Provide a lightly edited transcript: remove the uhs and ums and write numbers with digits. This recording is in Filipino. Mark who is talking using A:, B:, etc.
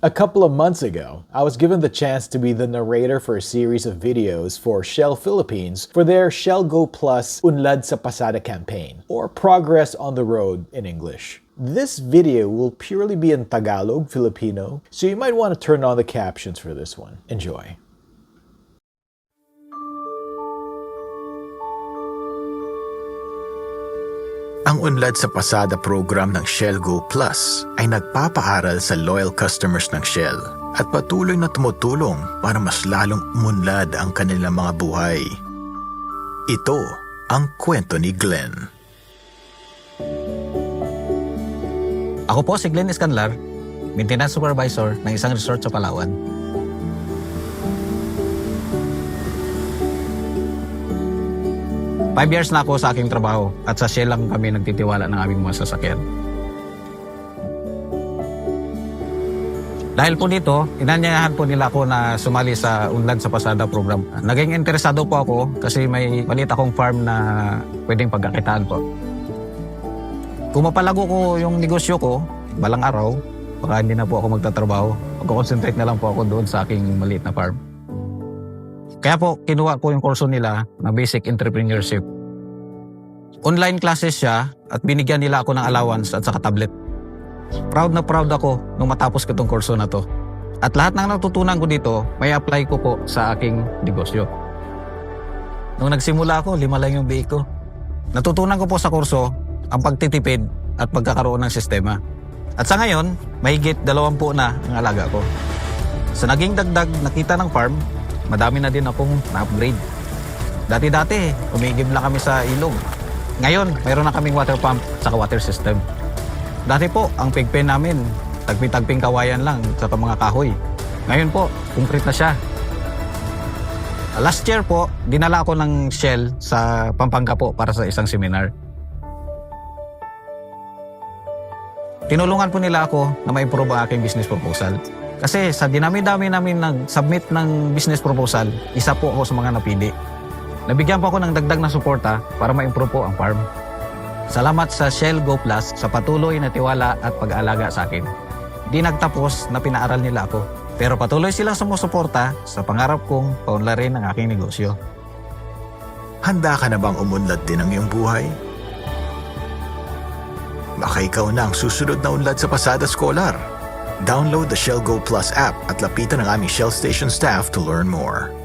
A: A couple of months ago, I was given the chance to be the narrator for a series of videos for Shell Philippines for their Shell Go Plus Unlad sa Pasada campaign, or Progress on the Road in English. This video will purely be in Tagalog, Filipino, so you might want to turn on the captions for this one. Enjoy.
B: Ang Unlad sa Pasada program ng Shell Go Plus ay nagpapaaral sa loyal customers ng Shell at patuloy na tumutulong para mas lalong umunlad ang kanilang mga buhay. Ito ang kwento ni Glenn.
C: Ako po si Glenn Escanlar, Maintenance Supervisor ng isang resort sa Palawan. Five years na ako sa aking trabaho at sa Shell lang kami nagtitiwala ng aming mga sasakyan. Dahil po dito, inanyayahan po nila ako na sumali sa Unlad sa Pasada program. Naging interesado po ako kasi may maliit akong farm na pwedeng pagkakitaan po. Kung mapalago ko yung negosyo ko, balang araw, baka hindi na po ako magtatrabaho. Mag-concentrate na lang po ako doon sa aking maliit na farm. Kaya po, kinuha ko yung kurso nila na Basic Entrepreneurship. Online classes siya at binigyan nila ako ng allowance at saka tablet. Proud na proud ako nung matapos ko itong kurso na to. At lahat ng natutunan ko dito, may apply ko po sa aking negosyo. Nung nagsimula ako, 5 lang yung BA ko. Natutunan ko po sa kurso ang pagtitipid at pagkakaroon ng sistema. At sa ngayon, mahigit 20 na ang alaga ko. Sa naging dagdag nakita ng farm, madami na din akong na-upgrade. Dati-dati, umigib lang kami sa ilog. Ngayon, mayroon na kaming water pump sa water system. Dati po, ang pigpen namin, tagpi-tagping kawayan lang sa mga kahoy. Ngayon po, concrete na siya. Last year po, dinala ako ng Shell sa Pampanga po para sa isang seminar. Tinulungan po nila ako na ma-improve ang aking business proposal. Kasi sa dinami-dami namin nag-submit ng business proposal, isa po ako sa mga napili. Nabigyan po ako ng dagdag na suporta para ma-improve po ang farm. Salamat sa Shell Go Plus sa patuloy na tiwala at pag-aalaga sa akin. Di nagtapos na pinaaral nila ako, pero patuloy silang sumusuporta sa pangarap kong paunlarin ang aking negosyo.
B: Handa ka na bang umunlad din ang iyong buhay? Baka ikaw na ang susunod na unlad sa Pasada Scholar. Download the Shell Go Plus app at lapitan ang aming Shell Station staff to learn more.